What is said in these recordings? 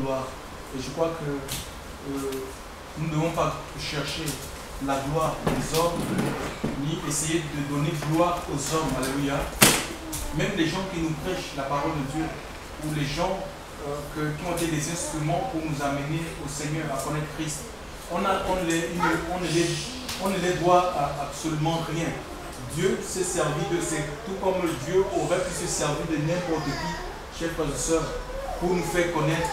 gloire. Et je crois que nous ne devons pas chercher la gloire des hommes, ni essayer de donner gloire aux hommes. Alléluia. Même les gens qui nous prêchent la parole de Dieu, ou les gens qui ont été des instruments pour nous amener au Seigneur, à connaître Christ, on ne les doit absolument rien. Dieu s'est servi de ces, tout comme Dieu aurait pu se servir de n'importe qui, chers frères et sœurs, pour nous faire connaître,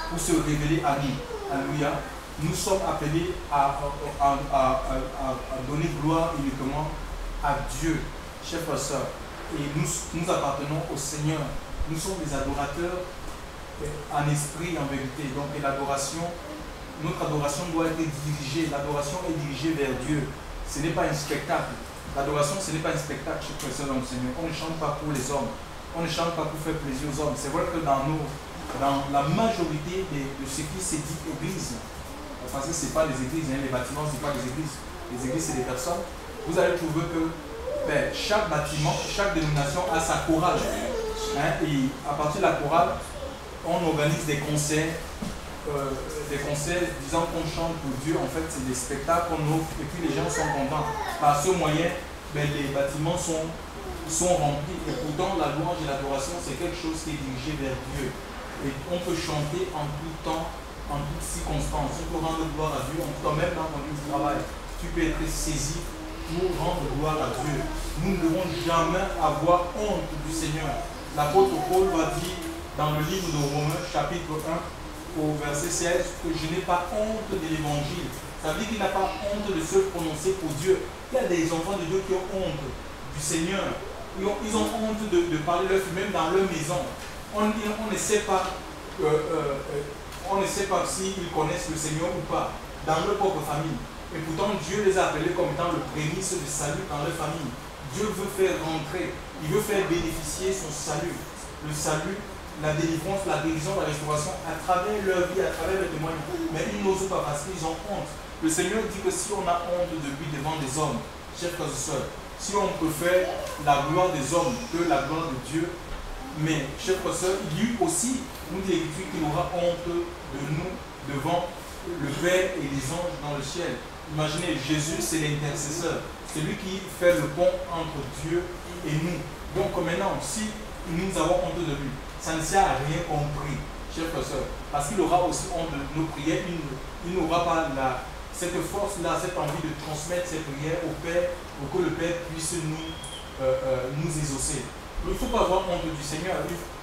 pour se révéler à nous. Alléluia. Nous sommes appelés à donner gloire uniquement à Dieu, chers frères et sœurs. Et nous appartenons au Seigneur. Nous sommes des adorateurs en esprit, en vérité. Donc l'adoration, notre adoration doit être dirigée. L'adoration est dirigée vers Dieu. Ce n'est pas un spectacle. L'adoration, ce n'est pas un spectacle, chers frères et sœurs dans le Seigneur. On ne chante pas pour les hommes. On ne chante pas pour faire plaisir aux hommes. C'est vrai que dans la majorité de ce qui s'est dit église, parce que ce n'est pas les églises, les bâtiments, ce n'est pas les églises. Les églises, c'est des personnes. Vous allez trouver que chaque bâtiment, chaque dénomination a sa chorale. Et à partir de la chorale, on organise des concerts disant qu'on chante pour Dieu. En fait, c'est des spectacles qu'on offre et puis les gens sont contents. Par ce moyen, les bâtiments sont remplis. Et pourtant, la louange et l'adoration, c'est quelque chose qui est dirigé vers Dieu. Et on peut chanter en tout temps, en toutes circonstances. On peut rendre gloire à Dieu, en tout temps, même dans ton lieu de travail. Tu peux être saisi pour rendre gloire à Dieu. Nous ne devons jamais avoir honte du Seigneur. L'apôtre Paul va dire dans le livre de Romains, chapitre 1, au verset 16, que je n'ai pas honte de l'évangile. Ça veut dire qu'il n'a pas honte de se prononcer pour Dieu. Il y a des enfants de Dieu qui ont honte du Seigneur. Ils ont honte de parler leur fille, même dans leur maison. On ne sait pas s'ils connaissent le Seigneur ou pas, dans leur propre famille. Et pourtant, Dieu les a appelés comme étant le prémisse du salut dans leur famille. Dieu veut faire rentrer, il veut faire bénéficier son salut. Le salut, la délivrance, la guérison, la restauration, à travers leur vie, à travers leur témoignage. Mais ils n'osent pas parce qu'ils ont honte. Le Seigneur dit que si on a honte de lui devant des hommes, chers frères et sœurs, si on préfère la gloire des hommes que la gloire de Dieu, mais, chers frères et sœurs, lui aussi, nous dit l'Écriture qu'il aura honte de nous devant le Père et les anges dans le ciel. Imaginez, Jésus, c'est l'intercesseur. C'est lui qui fait le pont entre Dieu et nous. Donc maintenant, si nous avons honte de lui, ça ne sert à rien qu'on prie, chers frères et sœurs, parce qu'il aura aussi honte de nos prières. Il n'aura pas cette force-là, cette envie de transmettre ces prières au Père pour que le Père puisse nous exaucer. Il ne faut pas avoir honte du Seigneur.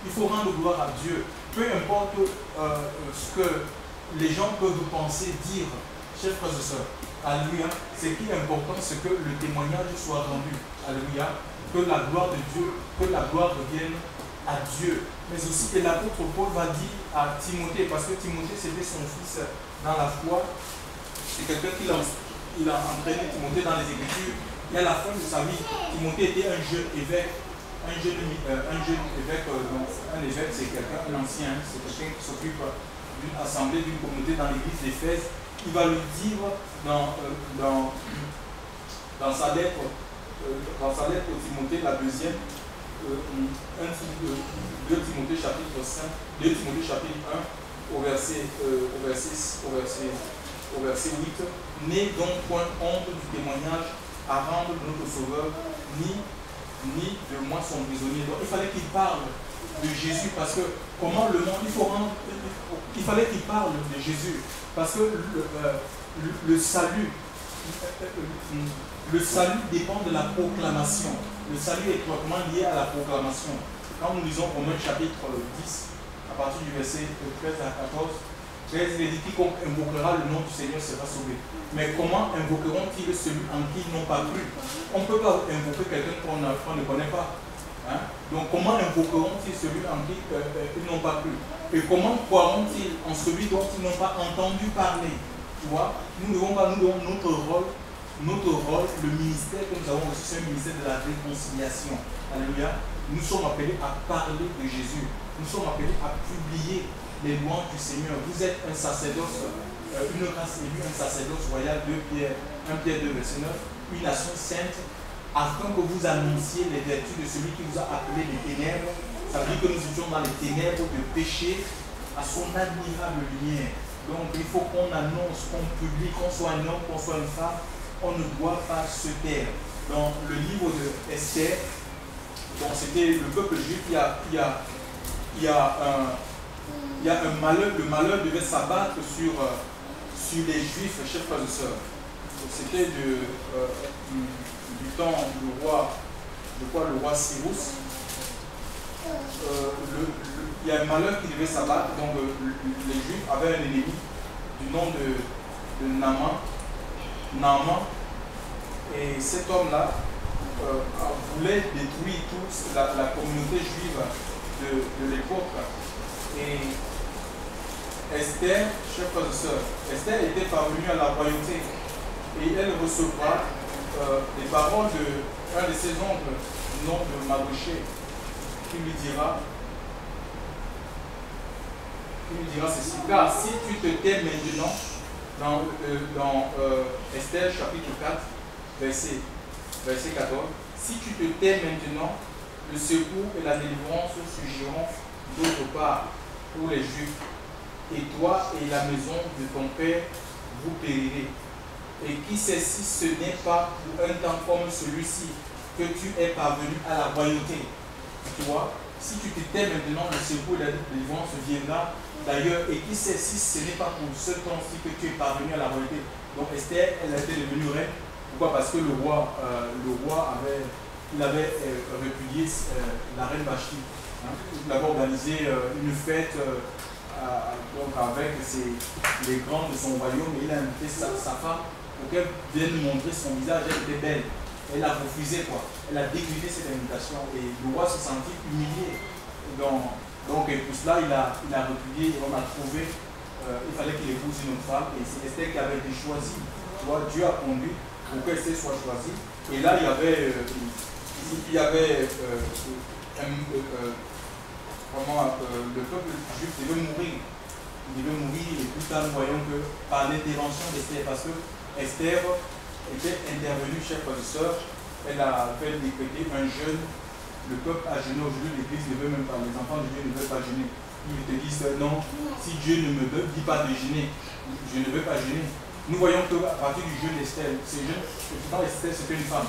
Il faut rendre gloire à Dieu. Peu importe ce que les gens peuvent penser, dire, chers frères et sœurs. Alléluia. Ce qui est important, c'est que le témoignage soit rendu. Alléluia. Que la gloire de Dieu, que la gloire revienne à Dieu. Mais aussi que l'apôtre Paul va dire à Timothée, parce que Timothée c'était son fils dans la foi. C'est quelqu'un qui a entraîné Timothée dans les Écritures. Et à la fin de sa vie, Timothée était un jeune évêque. Un jeune évêque, un évêque c'est quelqu'un, un ancien, c'est quelqu'un qui s'occupe d'une assemblée, d'une communauté dans l'église d'Éphèse. Il va lui dire dans sa lettre au Timothée, la deuxième, 2 Timothée chapitre 5, 2 Timothée chapitre 1, au verset 8, n'aie donc point honte du témoignage à rendre de notre Sauveur, ni de moi son prisonnier. Donc il fallait qu'il parle de Jésus, parce que comment le monde, il fallait qu'il parle de Jésus, parce que le salut dépend de la proclamation. Le salut est étroitement lié à la proclamation. Quand nous lisons Romains chapitre 10, à partir du verset 13 à 14, il est dit quiconque invoquera le nom du Seigneur sera sauvé. Mais comment invoqueront-ils celui en qui ils n'ont pas cru? On ne peut pas invoquer quelqu'un qu'on ne connaît pas. Donc comment invoqueront-ils celui en qui ils n'ont pas cru? Et comment croiront-ils en celui dont ils n'ont pas entendu parler? Tu vois, nous devons notre rôle, le ministère que nous avons reçu, c'est un ministère de la réconciliation. Alléluia. Nous sommes appelés à parler de Jésus. Nous sommes appelés à publier les louanges du Seigneur. Vous êtes un sacerdoce, une race élue, un sacerdoce royal, 1 Pierre 2, verset 9, une nation sainte, afin que vous annonciez les vertus de celui qui vous a appelé les ténèbres. Ça veut dire que nous étions dans les ténèbres de péché à son admirable lumière. Donc il faut qu'on annonce, qu'on publie, qu'on soit un homme, qu'on soit une femme, on ne doit pas se taire. Dans le livre de Esther, c'était le peuple juif, il y a un malheur, le malheur devait s'abattre sur les juifs, chers frères et sœurs. C'était du temps du roi, le roi Cyrus. Il y a un malheur qui devait s'abattre, donc les juifs avaient un ennemi du nom de Naaman. Et cet homme-là voulait détruire toute la communauté juive de l'époque. Et Esther, chers frères et sœurs, Esther était parvenue à la royauté et elle recevra les paroles d'un de ses oncles, du nom de Mardochée, qui lui dira ceci. Car si tu te tais maintenant, dans Esther chapitre 4, verset 14, si tu te tais maintenant, le secours et la délivrance surgiront d'autre part pour les Juifs, et toi et la maison de ton père, vous périrez. Et qui sait si ce n'est pas pour un temps comme celui-ci que tu es parvenu à la royauté. Tu vois, si tu te tais maintenant, le secours et la délivrance viendra d'ailleurs, et qui sait si ce n'est pas pour ce temps-ci que tu es parvenu à la royauté. Donc Esther, elle était devenue reine. Pourquoi? Parce que le roi avait répudié la reine Vashti. Il avait organisé une fête donc avec les grands de son royaume, et il a invité sa femme pour qu'elle vienne montrer son visage. Elle était belle. Elle a refusé, quoi. Elle a décliné cette invitation et le roi se sentit humilié. Donc pour cela, il a répudié et on a trouvé, il fallait qu'il épouse une autre femme, et c'est Esther qui avait été choisie. Tu vois, Dieu a conduit pour que Esther soit choisie. Et là, il y avait le peuple juif devait mourir. Il devait mourir, et plus tard nous voyons que par l'intervention d'Esther, parce que Esther était intervenue, chers frères et sœurs, elle a fait décréter un jeûne. Le peuple a jeûné aujourd'hui, l'église ne veut même pas, les enfants de Dieu ne veulent pas jeûner. Ils te disent non, si Dieu ne me dit pas de jeûner, je ne veux pas jeûner. Nous voyons qu'à partir du jeûne d'Esther, ce jeûne, pourtant Esther c'était une femme.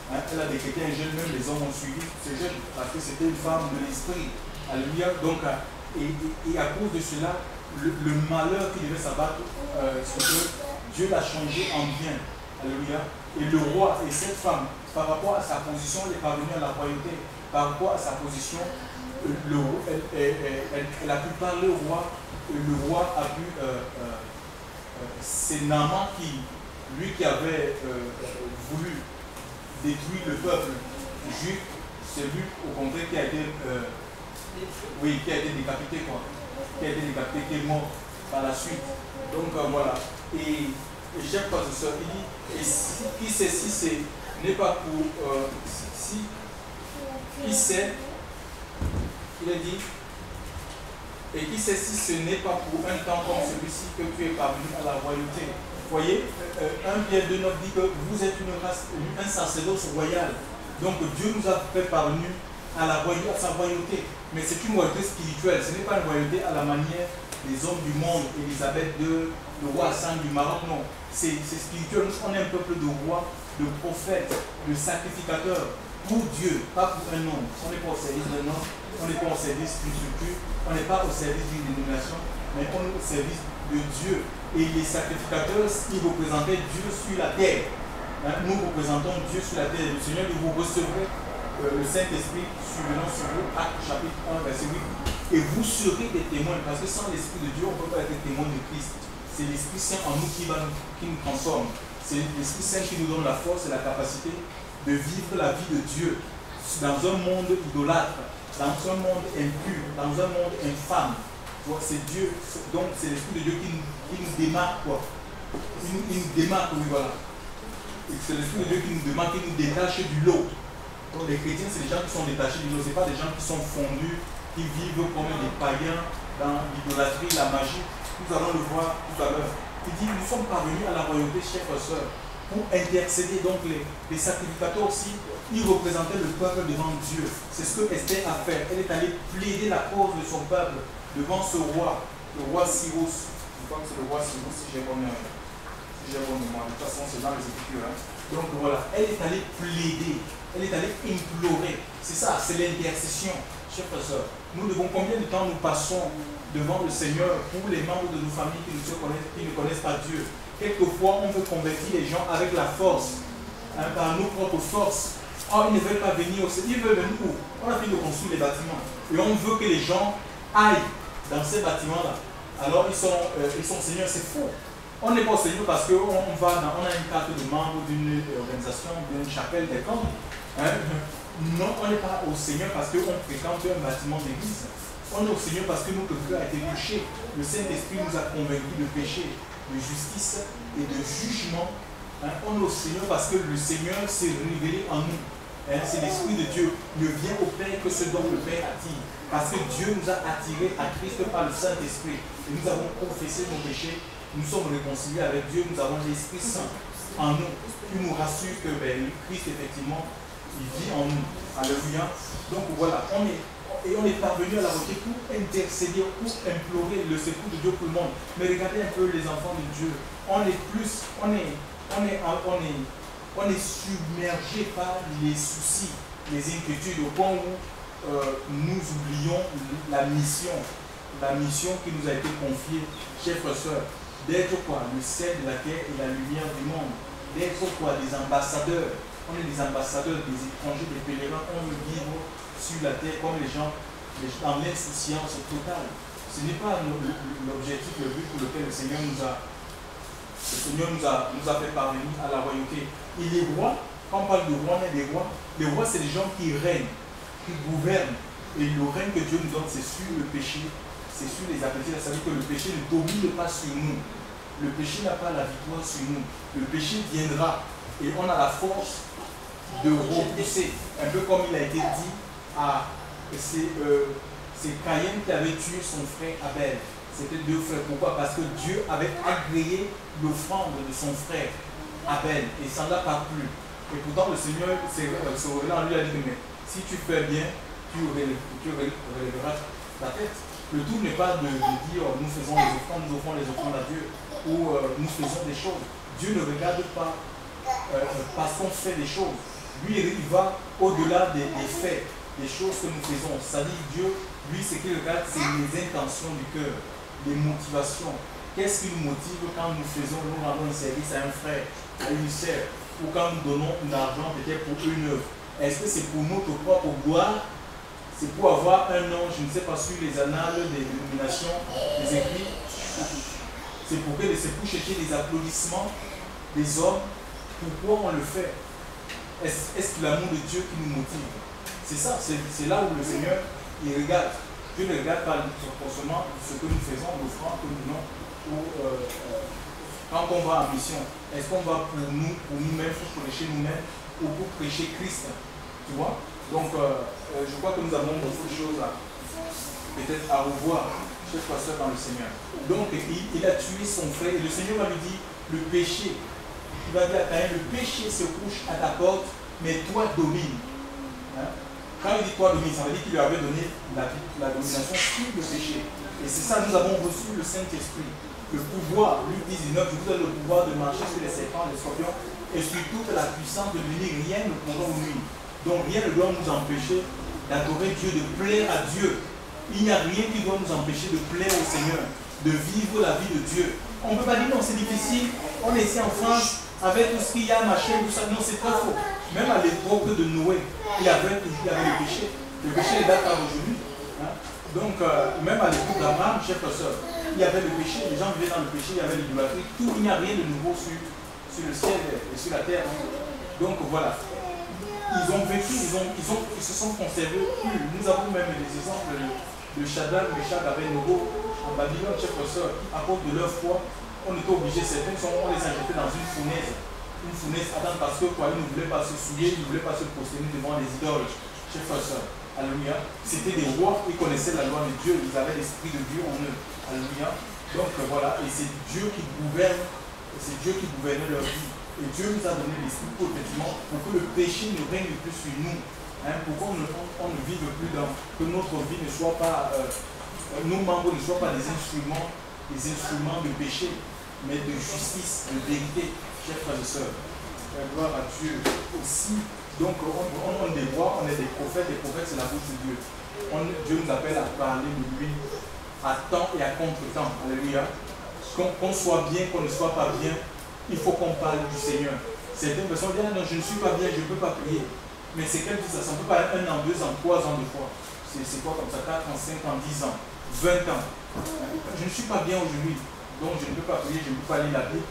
Elle a décrété un jeûne, même les hommes ont suivi ce jeûne, parce que c'était une femme de l'esprit. Alléluia. Donc, et à cause de cela, le malheur qui devait s'abattre, c'est que Dieu l'a changé en bien. Alléluia. Et le roi et cette femme, par rapport à sa position, elle est parvenue à la royauté. Par rapport à sa position, elle a pu parler au roi. Et le roi a pu. C'est Naaman qui avait voulu détruire le peuple juif. C'est lui, au contraire, qui a été décapité, quoi. Qui a été décapité, qui est mort par la suite. Donc voilà. Et chaque fois, il dit, et qui sait si ce n'est pas pour. Qui sait, il a dit, et qui sait si ce n'est pas pour un temps comme celui-ci que tu es parvenu à la royauté. Vous voyez, 1 Pierre 2 dit que vous êtes une race, un sacerdoce royal. Donc Dieu nous a fait parvenir à sa royauté. Mais c'est une royauté spirituelle, ce n'est pas une royauté à la manière des hommes du monde, Élisabeth II, le roi Hassan du Maroc, non. C'est spirituel. On est un peuple de rois, de prophètes, de sacrificateurs pour Dieu, pas pour un homme. On n'est pas au service d'un homme, on n'est pas au service d'une structure, on n'est pas au service d'une dénomination, mais on est au service de Dieu. Et les sacrificateurs, ils représentaient Dieu sur la terre. Nous représentons Dieu sur la terre. Le Seigneur dit, vous recevrez le Saint-Esprit survenant sur vous, Actes chapitre 1, verset 8. Et vous serez des témoins, parce que sans l'Esprit de Dieu, on ne peut pas être témoin de Christ. C'est l'Esprit Saint en nous qui nous transforme. C'est l'Esprit Saint qui nous donne la force et la capacité de vivre la vie de Dieu dans un monde idolâtre, dans un monde impur, dans un monde infâme. C'est Dieu, donc c'est l'Esprit de Dieu qui nous démarque, quoi. Il nous démarque, oui, voilà. C'est l'Esprit de Dieu qui nous démarque, qui nous détache du lot. Donc les chrétiens, c'est des gens qui sont détachés du lot, ce n'est pas des gens qui sont fondus, qui vivent comme des païens dans l'idolâtrie, la magie. Nous allons le voir tout à l'heure. Il dit, nous sommes parvenus à la royauté, chers frères et sœurs, pour intercéder. Donc les sacrificateurs aussi, ils représentaient le peuple devant Dieu. C'est ce que Esther a fait. Elle est allée plaider la cause de son peuple devant ce roi, le roi Cyrus. Je crois que c'est le roi Cyrus, si j'ai bon mémoire. De toute façon, c'est dans les Écritures. Hein. Donc voilà, elle est allée plaider, elle est allée implorer. C'est ça, c'est l'intercession. Chers frères et sœurs, nous devons, combien de temps nous passons devant le Seigneur pour les membres de nos familles qui ne connaissent pas Dieu? Quelquefois, on veut convertir les gens avec la force, hein, par nos propres forces. Oh, ils ne veulent pas venir au Seigneur. Ils veulent venir où? On a fini de construire les bâtiments. Et on veut que les gens aillent dans ces bâtiments-là. Alors, ils sont Seigneur, c'est faux. On n'est pas au Seigneur parce qu'on a une carte de membre d'une organisation, d'une chapelle, des camps. Hein? Non, on n'est pas au Seigneur parce qu'on fréquente un bâtiment d'église. On est au Seigneur parce que notre cœur a été touché. Le Saint-Esprit nous a convaincus de péché, de justice et de jugement. Hein? On est au Seigneur parce que le Seigneur s'est révélé en nous. Hein? C'est l'Esprit de Dieu. Ne vient au Père que ce dont le Père attire. Parce que Dieu nous a attirés à Christ par le Saint-Esprit. Et nous avons confessé nos péchés. Nous sommes réconciliés avec Dieu. Nous avons l'Esprit Saint en nous qui nous rassure que Christ, effectivement, il vit en nous. Alléluia. Donc voilà, on est parvenu à la requête pour intercéder, pour implorer le secours de Dieu pour le monde. Mais regardez un peu les enfants de Dieu. On est submergé par les soucis, les inquiétudes, au point où nous oublions la mission qui nous a été confiée, chers frères et sœurs, d'être quoi? Le sel de la terre et la lumière du monde. D'être quoi? Des ambassadeurs. On est des ambassadeurs, des étrangers, des pèlerins. On veut vivre sur la terre comme les gens dans l'insouciance totale. Ce n'est pas l'objectif, le but pour lequel le Seigneur nous a fait parvenir à la royauté. Et les rois, quand on parle de rois, on est des rois. Les rois, c'est des gens qui règnent, qui gouvernent. Et le règne que Dieu nous donne, c'est sur le péché, c'est sur les appétits. Ça veut dire que le péché ne domine pas sur nous. Le péché n'a pas la victoire sur nous. Le péché viendra et on a la force de repousser, un peu comme il a été dit c'est Caïn qui avait tué son frère Abel. C'était deux frères. Pourquoi? Parce que Dieu avait agréé l'offrande de son frère Abel et ça n'a pas plu. Et pourtant le Seigneur se révèle en lui, a dit mais si tu fais bien, tu relèveras ta tête. Le tout n'est pas de dire nous faisons les offrandes, nous offrons les offrandes à Dieu ou nous faisons des choses. Dieu ne regarde pas parce qu'on fait des choses. Lui, il va au-delà des faits, des choses que nous faisons. C'est-à-dire Dieu, lui, ce qu'il regarde, c'est les intentions du cœur, les motivations. Qu'est-ce qui nous motive quand nous rendons un service à un frère, à une sœur, ou quand nous donnons de l'argent peut-être pour une œuvre? Est-ce que c'est pour notre propre gloire? C'est pour avoir un nom, je ne sais pas, sur les annales des dénominations, des écrits? C'est pour chercher des applaudissements des hommes? Pourquoi on le fait? Est-ce que l'amour de Dieu qui nous motive? C'est ça, c'est là où le Seigneur, il regarde. Dieu ne regarde pas forcément ce que nous faisons, l'offrande que nous donnons, ou quand on va en mission. Est-ce qu'on va pour nous-mêmes, pour prêcher nous-mêmes, ou pour prêcher Christ? Tu vois? Donc, je crois que nous avons beaucoup de choses peut-être à revoir, chers frères et sœurs dans le Seigneur. Donc, il a tué son frère, et le Seigneur va lui dire, le péché, il va dire à Caïn, le péché se couche à ta porte, mais toi domine. Hein? Quand il dit toi domine, ça veut dire qu'il lui avait donné la domination sur le péché. Et c'est ça, nous avons reçu le Saint-Esprit. Le pouvoir, Luc 19, je vous donne le pouvoir de marcher sur les serpents, les scorpions, et sur toute la puissance de l'ennemi, rien ne pourra nous nuire. Donc rien ne doit nous empêcher d'adorer Dieu, de plaire à Dieu. Il n'y a rien qui doit nous empêcher de plaire au Seigneur, de vivre la vie de Dieu. On ne peut pas dire non, c'est difficile, on est ici en France, avec tout ce qu'il y a, machin, tout ça. Non, c'est pas faux. Même à l'époque de Noé, il y avait le péché. Le péché est date d'aujourd'hui. Hein? Donc, même à l'époque d'Abraham, chers frères et sœurs, il y avait le péché, les gens vivaient dans le péché, il y avait l'idolâtrie. Tout, il n'y a rien de nouveau sur le ciel et sur la terre. Donc, voilà. Ils ont vécu, ils se sont conservés. Nous avons même des exemples de Shadrach, Meshach, Abednego en Babylone, chers frères et sœurs, à cause de leur foi. On était obligés, certains on les a jetés dans une fournaise Adam, parce que quoi, ils ne voulaient pas se souiller, ils ne voulaient pas se prosterner devant les idoles. Chers frères et sœurs, alléluia. C'était des rois, ils connaissaient la loi de Dieu, ils avaient l'esprit de Dieu en eux. Alléluia. Donc voilà, et c'est Dieu qui gouverne, c'est Dieu qui gouvernait leur vie. Et Dieu nous a donné l'esprit pour que le péché ne règne plus sur nous. Hein, pour qu'on ne vive plus dans, que notre vie ne soit pas nos membres ne soient pas des instruments de péché, mais de justice, de vérité, chers frères et sœurs. Gloire à Dieu aussi. Donc on les voit, on est des prophètes c'est la bouche de Dieu. Dieu nous appelle à parler de lui à temps et à contre-temps. Alléluia. Qu'on soit bien, qu'on ne soit pas bien, il faut qu'on parle du Seigneur. Certaines personnes disent, non, je ne suis pas bien, je ne peux pas prier. Mais c'est qu'elles disent ça, ça ne peut pas être 1 an, 2 ans, 3 ans de fois. C'est quoi comme ça, 4 ans, 5 ans, 10 ans, 20 ans. Je ne suis pas bien aujourd'hui, donc je ne peux pas prier, je ne peux pas lire la Bible.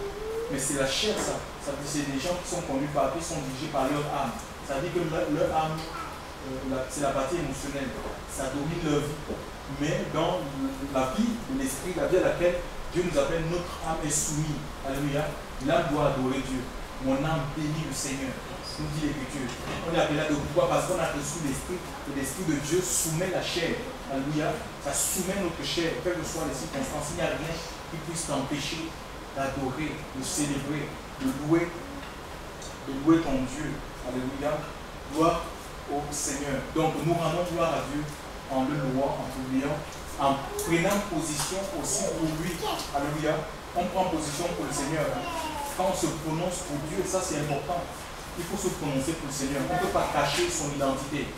Mais c'est la chair, ça. Ça veut dire c'est des gens qui sont conduits par, qui sont dirigés par leur âme. Ça veut dire que leur âme, c'est la partie émotionnelle. Ça domine leur vie. Mais dans la vie de l'esprit, la vie à laquelle Dieu nous appelle, notre âme est soumise. Alléluia. L'âme doit adorer Dieu. Mon âme bénit le Seigneur. Nous dit l'Écriture. On est appelé là de pourquoi? Parce qu'on a reçu l'esprit. Et l'esprit de Dieu soumet la chair. Alléluia. Ça soumet notre chair. Quelles que soient les circonstances, il n'y a rien qui puisse t'empêcher d'adorer, de célébrer, de louer ton Dieu. Alléluia. Gloire au Seigneur. Donc nous rendons gloire à Dieu en le louant, en l'oubliant, en prenant position aussi pour lui. Alléluia. On prend position pour le Seigneur. Quand on se prononce pour Dieu, ça c'est important. Il faut se prononcer pour le Seigneur. On ne peut pas cacher son identité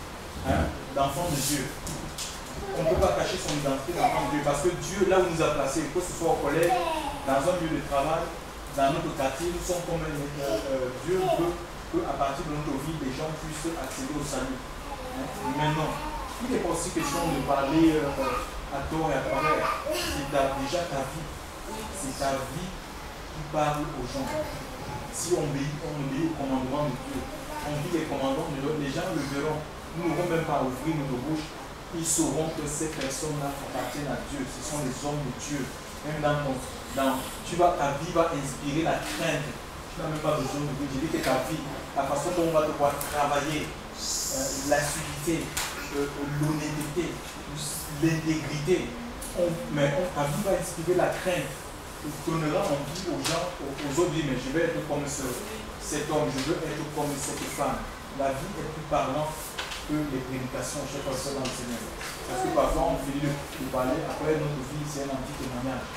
d'enfant de Dieu. On ne peut pas cacher son identité d'enfant de Dieu. Parce que Dieu, là où nous a placés, que ce soit au collège, dans un lieu de travail, dans notre quartier, nous sommes comme Dieu veut qu'à partir de notre vie, les gens puissent accéder au salut. Maintenant, il n'est pas aussi question de parler à tort et à travers. C'est déjà ta vie. C'est ta vie qui parle aux gens. Si on obéit au commandement de Dieu, on vit les commandements de Dieu, les gens le verront. Nous n'aurons même pas à ouvrir notre bouche. Ils sauront que ces personnes-là appartiennent à Dieu. Ce sont les hommes de Dieu. Même ta vie va inspirer la crainte. Tu n'as même pas besoin de Dieu. Je dis que ta vie, la façon dont on va devoir travailler, l'assiduité, l'honnêteté, l'intégrité, ta vie va inspirer la crainte. Tu donneras envie aux gens, aux autres, mais je vais être comme cet homme, je veux être comme cette femme. La vie est plus parlante que les prédications, je sais pas ça dans le Seigneur. Parce que parfois on finit de parler, après notre vie c'est un anti-témoignage.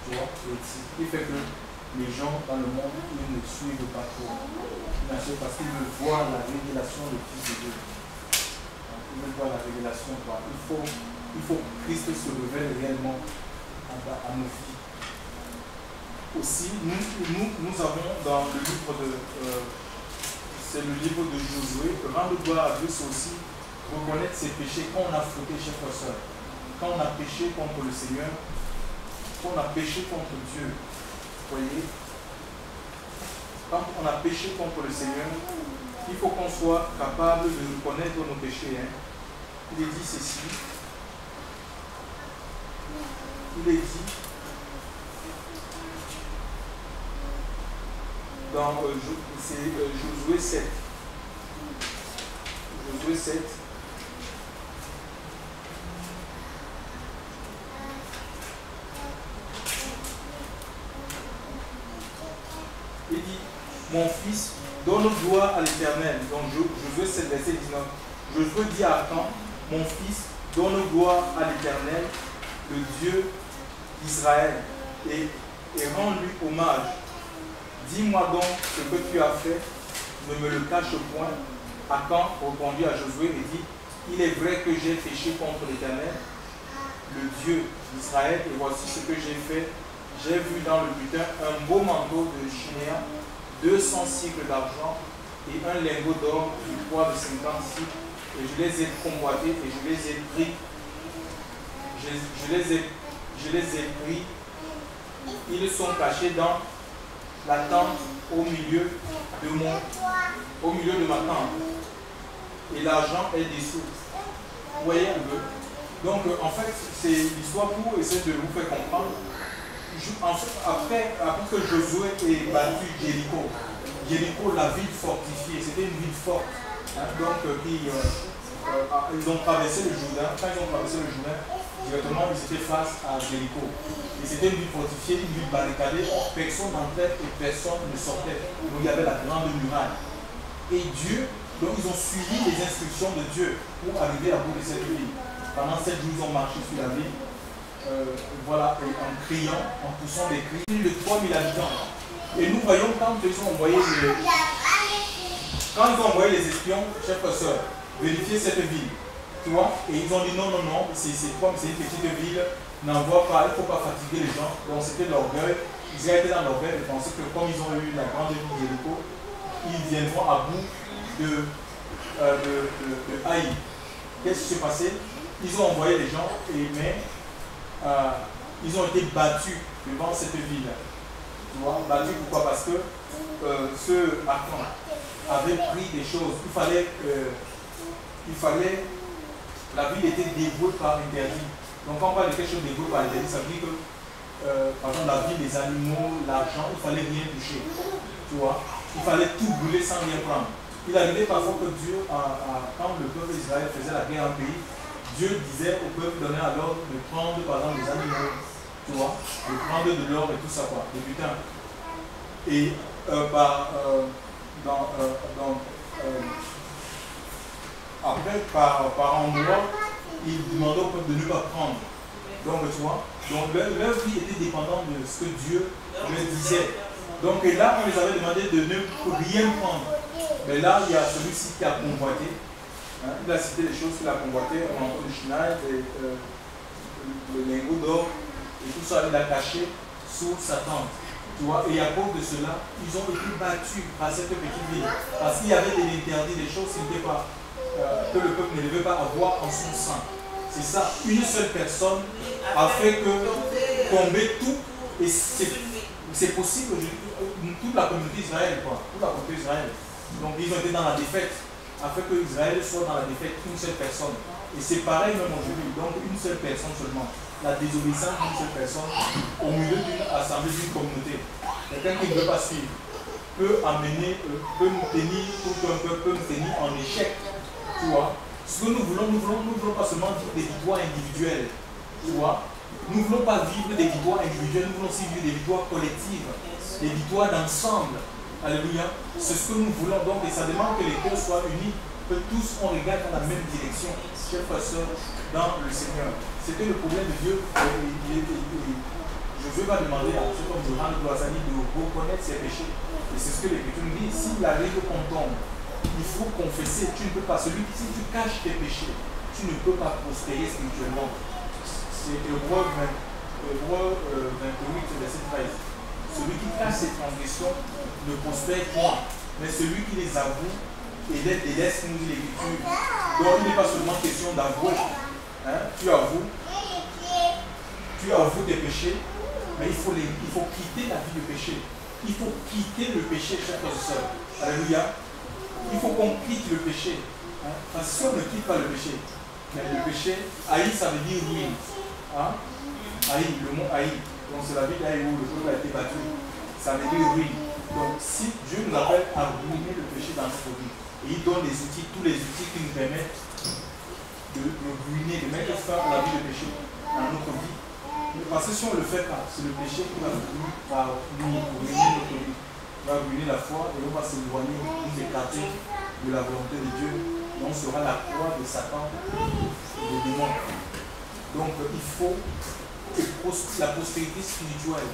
Tu vois, ce qui fait que les gens dans le monde, ils ne suivent pas trop. Bien sûr, parce qu'ils veulent voir la révélation du Fils de Dieu. Ils veulent voir la révélation. Il faut que Christ se révèle réellement à nos vies. Aussi, nous avons dans le livre c'est le livre de Josué, rendre gloire à Dieu, c'est aussi reconnaître ses péchés quand on a fauté, chers frères et sœurs. Quand on a péché contre le Seigneur, quand on a péché contre Dieu, voyez, quand on a péché contre le Seigneur, il faut qu'on soit capable de reconnaître nos péchés. Il est dit ceci. Il est dit dans Josué 7. Josué 7. Il dit, mon fils, donne gloire à l'Éternel. Donc Josué 7, verset 19. Josué dit à Achan, mon fils, donne gloire à l'Éternel, le Dieu d'Israël, et rends-lui hommage. Dis-moi donc ce que tu as fait, ne me le cache point. Achan répondit à Josué et dit, il est vrai que j'ai péché contre l'Éternel, le Dieu d'Israël, et voici ce que j'ai fait. J'ai vu dans le butin un beau manteau de chinéa, 200 cycles d'argent et un lingot d'or du poids de 50 cycles, et je les ai convoités et je les ai pris. Je les ai pris. Ils sont cachés dans la tente au milieu de ma tente. Et l'argent est dessous. Vous voyez un peu? Donc en fait, c'est l'histoire pour essayer de vous faire comprendre. Après que Josué ait battu Jéricho, la ville fortifiée, c'était une ville forte. Donc ils ont traversé le Jourdain. Quand ils ont traversé le Jourdain, directement ils étaient face à Jéricho. Et c'était une ville fortifiée, une ville barricadée, personne n'entrait et personne ne sortait. Donc il y avait la grande muraille. Et Dieu, donc ils ont suivi les instructions de Dieu pour arriver à bout de cette ville. Pendant 7 jours, ils ont marché sur la ville. voilà, en criant, en poussant des cris, plus de 3000 habitants. Et nous voyons quand ils ont envoyé les espions, chers soeurs, vérifier cette ville, tu vois, et ils ont dit non, non, non, c'est une petite ville, n'envoie pas, il ne faut pas fatiguer les gens. Donc c'était l'orgueil. Ils étaient dans l'orgueil de penser que comme ils ont eu la grande ville d'Jéricho, ils viendront à bout de Haï. Qu'est-ce qui s'est passé? Ils ont envoyé les gens, mais ils ont été battus devant cette ville. Tu vois, battus pourquoi? Parce que ce Achan avait pris des choses. Il fallait, la ville était dévouée par interdit. Donc quand on parle de quelque chose dévoué par interdit, ça veut dire que par exemple la vie, les animaux, l'argent, il fallait rien toucher. Tu vois, il fallait tout brûler sans rien prendre. Il arrivait parfois que Dieu, quand le peuple d'Israël faisait la guerre en pays, Dieu disait au peuple, donnait à l'ordre de prendre par exemple les animaux, tu vois, de prendre de l'or et tout ça, quoi, des butins. Et après, par endroit, il demandait au peuple de ne pas prendre. Donc, tu vois, donc leur vie était dépendante de ce que Dieu leur disait. Donc, et là, on les avait demandé de ne rien prendre. Mais là, il y a celui-ci qui a convoité. Hein, il a cité les choses qu'il a convoité, on entend le chinail, le lingot d'or, et tout ça, il a caché sous sa tente. Tu vois, et à cause de cela, ils ont été battus par cette petite ville. Parce qu'il y avait des interdits, des choses qui n'étaient pas, que le peuple ne devait pas avoir en son sein. C'est ça, une seule personne a fait que tomber tout, et c'est possible, toute la communauté d'Israël, quoi, toute la communauté d'Israël. Donc ils ont été dans la défaite, afin que Israël soit dans la défaite, une seule personne. Et c'est pareil même aujourd'hui, donc une seule personne seulement. La désobéissance d'une seule personne au milieu d'une assemblée, d'une communauté. Quelqu'un qui ne veut pas suivre peut amener, peut nous tenir, tout un peuple peut nous tenir en échec. Tu vois. Ce que nous voulons pas seulement vivre des victoires individuelles. Tu vois. Nous ne voulons pas vivre des victoires individuelles, nous voulons aussi vivre des victoires collectives, des victoires d'ensemble. Alléluia. C'est ce que nous voulons donc, et ça demande que les cœurs soient unis, que tous on regarde dans la même direction, chers frères et sœurs, dans le Seigneur. C'était le problème de Dieu. Je vais demander à ceux comme Johan Gloissani de reconnaître ses péchés. Et c'est ce que l'Écriture nous dit. S'il arrive qu'on tombe, il faut confesser. Tu ne peux pas. Si tu caches tes péchés, tu ne peux pas prospérer spirituellement. C'est Hébreux 28, verset 13. Celui qui cache ses transgressions ne prospère point, mais celui qui les avoue et les laisse, nous dit l'Écriture. Donc il n'est pas seulement question d'avouer. Hein? Tu avoues tes péchés, mais il faut quitter la vie de péché. Il faut quitter le péché, chers frères et sœurs. Alléluia. Il faut qu'on quitte le péché. Hein? Parce que si on ne quitte pas le péché, mais le péché, haï, ça veut dire ruine. Hein? Haï, le mot haï. Donc c'est la ville d'Haï où le peuple a été battu. Ça veut dire ruine. Donc si Dieu nous appelle à ruiner le péché dans notre vie, et il donne les outils, tous les outils qui nous permettent de ruiner, de mettre fin à la vie de péché dans notre vie. Parce que si on ne le fait pas, c'est le péché qui va ruiner notre vie, va ruiner la foi et on va s'éloigner, nous écarter de la volonté de Dieu. Et on sera la proie de Satan et des démons. Donc il faut que la prospérité spirituelle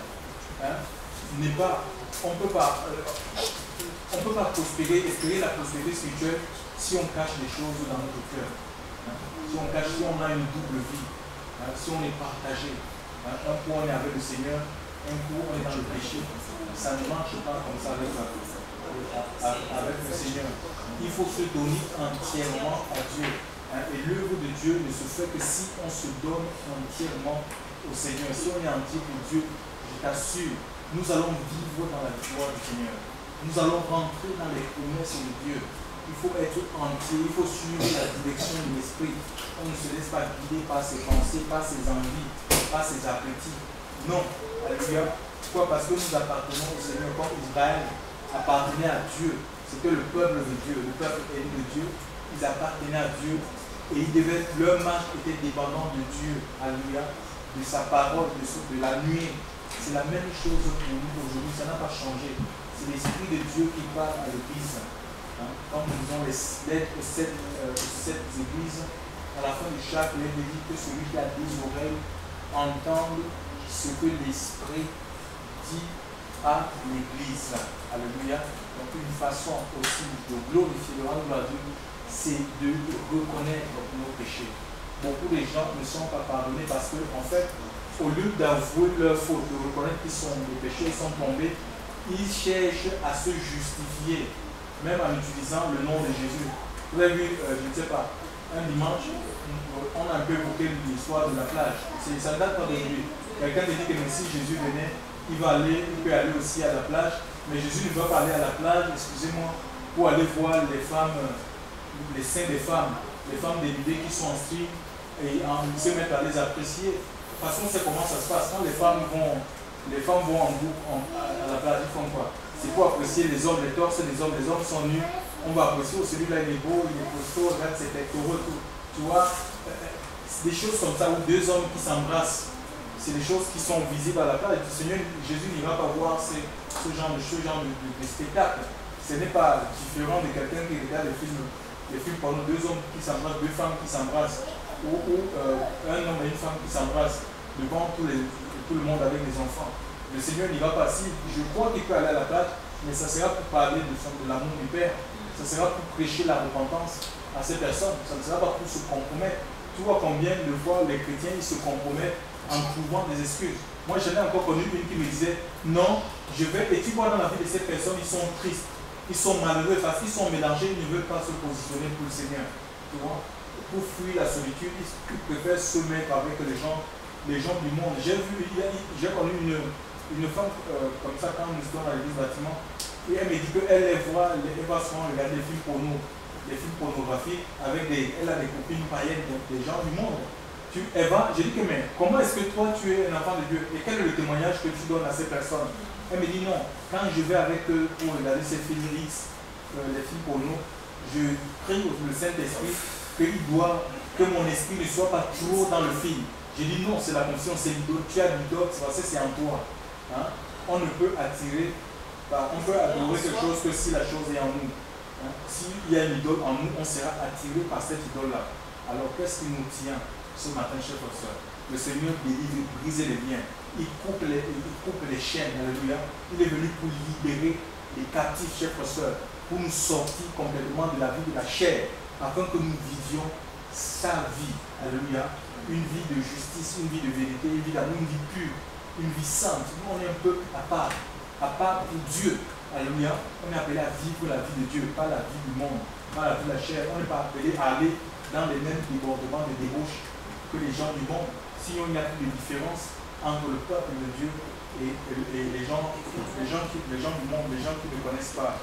n'est pas, on ne peut pas prospérer, espérer la prospérité spirituelle si on cache des choses dans notre cœur. Si on cache, si on a une double vie, si on est partagé. Un coup on est avec le Seigneur, un coup on est dans le péché. Ça ne marche pas comme ça avec le Seigneur. Il faut se donner entièrement à Dieu. Et l'œuvre de Dieu ne se fait que si on se donne entièrement au Seigneur. Si on est entier pour Dieu, je t'assure, nous allons vivre dans la victoire du Seigneur. Nous allons rentrer dans les promesses de Dieu. Il faut être entier, il faut suivre la direction de l'esprit. On ne se laisse pas guider par ses pensées, par ses envies, par ses appétits. Non. Alléluia. Pourquoi? Parce que nous appartenons au Seigneur comme Israël appartenait à Dieu. C'était le peuple de Dieu, le peuple élu de Dieu. Ils appartenaient à Dieu et leur marche était dépendante de Dieu. Alléluia. De sa parole, de la nuit. C'est la même chose pour nous aujourd'hui. Ça n'a pas changé. C'est l'Esprit de Dieu qui parle à l'Église. Quand nous lisons les lettres aux sept églises, à la fin de chaque lettre, il dit que celui qui a des oreilles entendre ce que l'Esprit dit à l'Église. Alléluia. Donc une façon aussi de glorifier, de rendre gloire à Dieu, c'est de reconnaître nos péchés. Beaucoup de gens ne sont pas pardonnés parce que, en fait, au lieu d'avouer leur faute, de reconnaître qu'ils sont des péchés, ils sont tombés, ils cherchent à se justifier, même en utilisant le nom de Jésus. Vous avez vu, je ne sais pas, un dimanche, on a un peu évoqué l'histoire de la plage. Ça ne date pas d'aujourd'hui. Quelqu'un te dit que même si Jésus venait, il peut aller aussi à la plage, mais Jésus ne va pas aller à la plage, excusez-moi, pour aller voir les femmes, les seins des femmes dénudées qui sont en stream et se mettre à les apprécier. De toute façon, c'est comment ça se passe. Quand les femmes vont en groupe à la plage, ils font quoi? C'est pour apprécier les hommes, les torses des hommes. Les hommes sont nus. On va apprécier, oh, celui-là il est beau, il est costaud, regarde ses pectoraux, tout. Tu vois, des choses comme ça, où deux hommes qui s'embrassent, c'est des choses qui sont visibles à la plage. Le Seigneur Jésus n'ira pas voir ce genre de spectacle. Ce n'est pas différent de quelqu'un qui regarde les films pendant deux hommes qui s'embrassent, deux femmes qui s'embrassent, ou un homme et une femme qui s'embrassent devant tout le monde avec les enfants. Le Seigneur n'ira pas. Si je crois qu'il peut aller à la plage, mais ça sera pour parler de l'amour du Père. Ça sera pour prêcher la repentance à ces personnes. Ça ne sera pas pour se compromettre. Tu vois combien de fois les chrétiens ils se compromettent en trouvant des excuses. Moi, j'en ai encore connu une qui me disait non, je vais. Et tu vois, dans la vie de ces personnes, ils sont tristes, ils sont malheureux parce qu'ils sont mélangés, ils ne veulent pas se positionner pour le Seigneur. Tu vois, pour fuir la solitude, ils préfèrent se mettre avec les gens du monde. J'ai connu une femme comme ça quand nous étions dans l'église bâtiment. Et elle me dit qu'elle va souvent regarder des films pornographiques avec elle a des copines païennes, des gens du monde. J'ai dit que mais comment est-ce que toi tu es un enfant de Dieu et quel est le témoignage que tu donnes à ces personnes? Elle me dit non, quand je vais avec eux pour regarder ces films X, les films porno, je prie au Saint-Esprit que mon esprit ne soit pas toujours dans le film. J'ai dit non, c'est la conscience, c'est l'idole, tu as l'idole, c'est parce que c'est en toi. Hein? On ne peut attirer. On peut adorer quelque chose que si la chose est en nous. Hein? S'il y a une idole en nous, on sera attiré par cette idole-là. Alors qu'est-ce qui nous tient ce matin, chers frères et sœurs? Le Seigneur délivre, brise les liens. Il coupe les chaînes. Alléluia. Il est venu pour libérer les captifs, chers frères et sœurs, pour nous sortir complètement de la vie de la chair, afin que nous vivions sa vie. Alléluia. Une vie de justice, une vie de vérité, une vie d'amour, une vie pure, une vie sainte. Nous, on est un peu à part pour Dieu. Alléluia. On est appelé à vivre la vie de Dieu, pas la vie du monde, pas la vie de la chair. On n'est pas appelé à aller dans les mêmes débordements de débauche que les gens du monde. Sinon, il n'y a plus de différence entre le peuple de Dieu et les gens du monde, les gens qui ne connaissent pas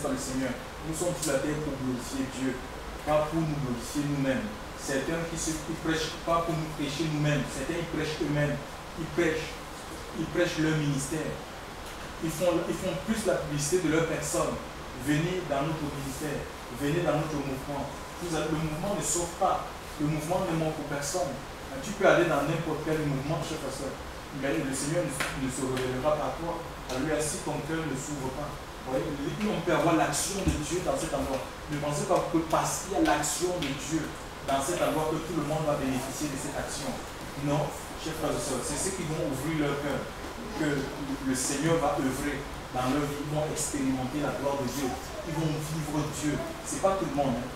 le Seigneur. Nous sommes sur la terre pour glorifier Dieu, pas pour nous glorifier nous-mêmes. Certains qui ne prêchent pas pour nous prêcher nous-mêmes, certains ils prêchent eux-mêmes, ils prêchent leur ministère. Ils font plus la publicité de leur personne. Venez dans notre ministère, venez dans notre mouvement. Le mouvement ne sauve pas, le mouvement ne manque aux personnes. Tu peux aller dans n'importe quel mouvement, chef pasteur, mais le Seigneur ne se révélera pas à toi. Alors si ton cœur ne s'ouvre pas. On peut avoir l'action de Dieu dans cet endroit. Ne pensez pas que parce qu'il y a l'action de Dieu dans cet endroit que tout le monde va bénéficier de cette action. Non, chers frères et sœurs, c'est ceux qui vont ouvrir leur cœur que le Seigneur va œuvrer dans leur vie. Ils vont expérimenter la gloire de Dieu. Ils vont vivre Dieu. Ce n'est pas tout le monde. Hein.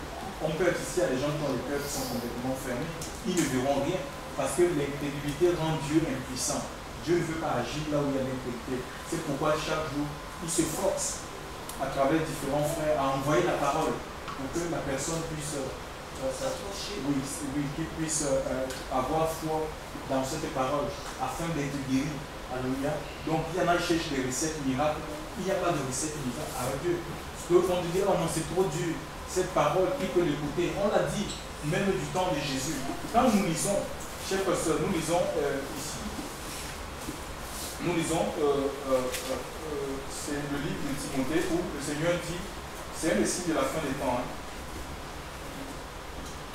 On peut être ici à des gens qui ont les cœurs qui sont complètement fermés. Ils ne verront rien parce que l'incrédulité rend Dieu impuissant. Dieu ne veut pas agir là où il y a l'incrédulité. C'est pourquoi chaque jour, il se force à travers différents frères à envoyer la parole pour que la personne puisse qu'il puisse avoir foi dans cette parole afin d'être guéri. Alléluia. Donc il y en a qui cherchent des recettes miracles. Il n'y a pas de recette miracle avec Dieu. D'autres vont dire, oh non, c'est trop dur. Cette parole, qui peut l'écouter? On l'a dit, même du temps de Jésus. Quand nous lisons, chers pasteurs, nous lisons ici. Nous lisons, c'est le livre de Timothée où le Seigneur dit, c'est un des signes de la fin des temps. Hein.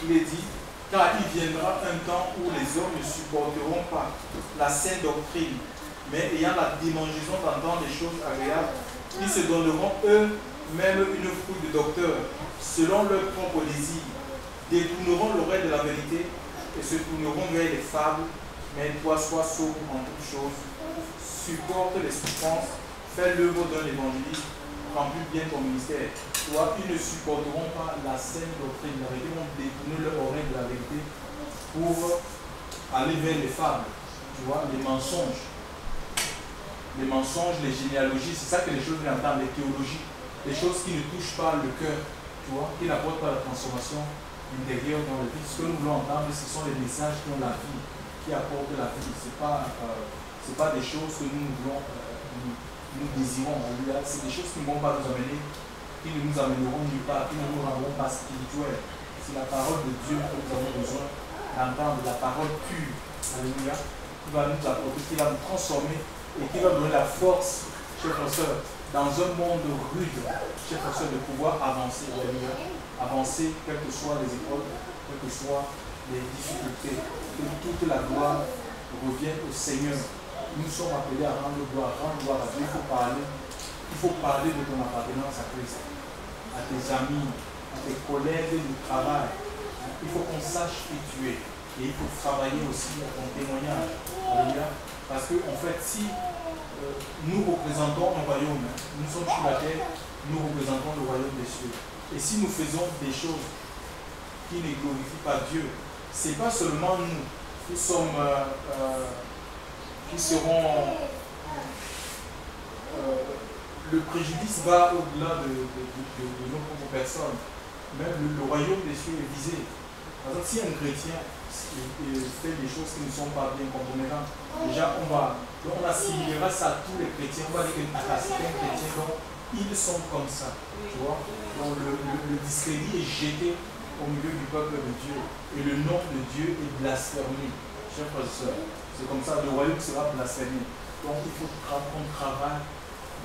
Il est dit, car il viendra un temps où les hommes ne supporteront pas la saine doctrine, mais ayant la démangeaison d'entendre des choses agréables, ils se donneront eux-mêmes une foule de docteurs, selon leur propre désir, détourneront l'oreille de la vérité et se tourneront vers les fables, mais toi sois sobre en toutes choses, supporte les souffrances, fais l'œuvre d'un évangéliste, remplis bien ton ministère. Toi, ils ne supporteront pas la saine doctrine, la vérité, vont détourner leur oreille de la vérité pour aller vers les fables, tu vois, les mensonges, les généalogies, c'est ça que les choses viennent entendre, les théologies, les choses qui ne touchent pas le cœur, tu vois, qui n'apportent pas la transformation intérieure dans la vie. Ce que nous voulons entendre, ce sont les messages qui ont la vie, qui apportent la vie. Ce n'est pas des choses que nous voulons, nous désirons. C'est des choses qui ne vont pas nous amener, qui ne nous amèneront nulle part, qui ne nous rendront pas spirituels. C'est la parole de Dieu que nous avons besoin d'entendre, la parole pure, alléluia, qui va nous apporter, qui va nous transformer et qui va donner la force, chers frères et sœurs, dans un monde rude, chers frères et sœurs, de pouvoir avancer, alléluia, avancer, quelles que soient les épreuves, quelles que soient les difficultés, que toute la gloire revienne au Seigneur. Nous sommes appelés à rendre gloire à Dieu. Il faut parler de ton appartenance à Christ, à tes amis, à tes collègues du travail. Il faut qu'on sache qui tu es. Et il faut travailler aussi à ton témoignage. Parce que, en fait, si nous représentons un royaume, nous sommes sur la terre, nous représentons le royaume des cieux. Et si nous faisons des choses qui ne glorifient pas Dieu, ce n'est pas seulement nous qui sommes, qui seront, le préjudice va au-delà de nos propres personnes. Même le royaume des cieux est visé. Par exemple, si un chrétien fait des choses qui ne sont pas bien compromettantes, déjà on assimilera ça à tous les chrétiens. On va dire que certains chrétiens, donc, ils sont comme ça. Tu vois? Donc le discrédit est jeté au milieu du peuple de Dieu. Et le nom de Dieu est blasphémé. Chers frères et sœurs, c'est comme ça, le royaume sera blasphémé. Donc il faut qu'on travaille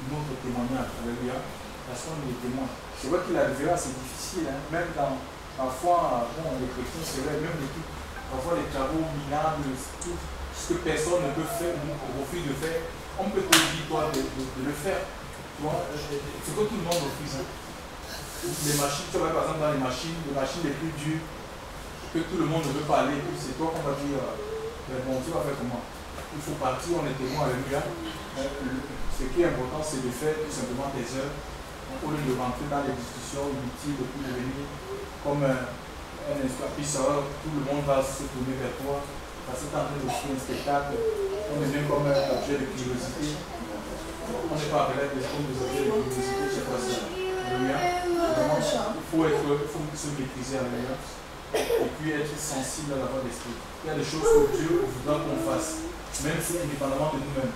notre témoignage. Alléluia. Parce qu'on est des témoins. C'est vrai qu'il arrivera, c'est difficile. Hein? Même parfois, les chrétiens, c'est vrai, même parfois les travaux minables, tout ce que personne ne peut faire, ou refuse de faire, on peut te dire, toi, de le faire. Tu vois, c'est que tout le monde refuse. Hein? Les machines, tu vois, par exemple, dans les machines les plus dures, que tout le monde ne veut pas aller, puis c'est toi qu'on va dire, mais bon, tu vas faire comment? Il faut partir, on est témoin, alléluia. Ce qui est important, c'est de faire tout simplement tes œuvres, au lieu de rentrer dans les discussions inutiles, de devenir comme un escapisseur, tout le monde va se tourner vers toi, parce que tu es en train de faire un spectacle, on devient comme un objet de curiosité. On n'est pas appelé comme des objets de curiosité, je sais pas ça. Alléluia. Il faut se maîtriser, alléluia. Et puis être sensible à la voix de l'esprit. Il y a des choses que Dieu voudra qu'on fasse, même si indépendamment de nous-mêmes.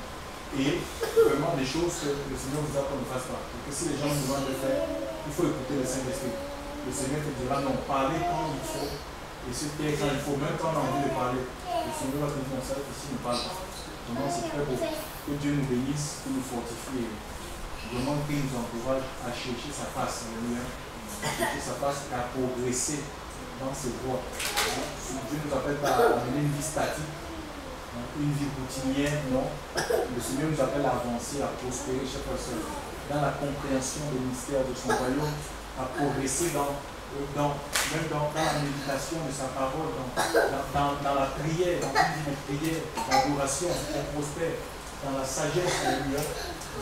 Et vraiment des choses que le Seigneur voudra qu'on ne fasse pas. Et que si les gens nous demandent de faire, il faut écouter le Saint-Esprit. Le Seigneur te dira non, parler quand il faut. Et ce qui est quand il faut, même quand on a envie de parler, le Seigneur va te dire non, ça ici ne parle pas. Vraiment, c'est très beau. Que Dieu nous bénisse, qu'il nous fortifie. Vraiment qu'il nous encourage à chercher sa face. Alléluia. À chercher sa face et à progresser dans ses voies. Dieu ne nous appelle pas à mener une vie statique, une vie routinière, non. Le Seigneur nous appelle à avancer, à prospérer chaque personne dans la compréhension des mystères de son royaume, à progresser même dans la méditation de sa parole, dans la prière, dans une vie de prière, d'adoration, on prospère, dans la sagesse, alléluia.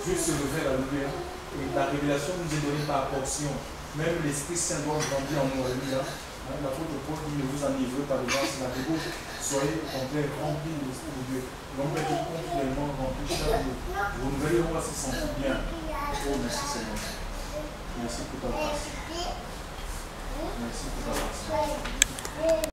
Dieu se révèle, alléluia. Et la révélation nous est donnée par portion. Même l'Esprit Saint doit grandir en nous, alléluia. L'apôtre Paul dit, ne vous enivrez pas de vin, c'est la débauche. Soyez au contraire remplis de l'Esprit de Dieu. Donc, être continuellement remplis chaque jour. Vous nous verrez, on va se sentir bien. Oh, merci Seigneur. Merci pour ta grâce. Merci pour ta grâce.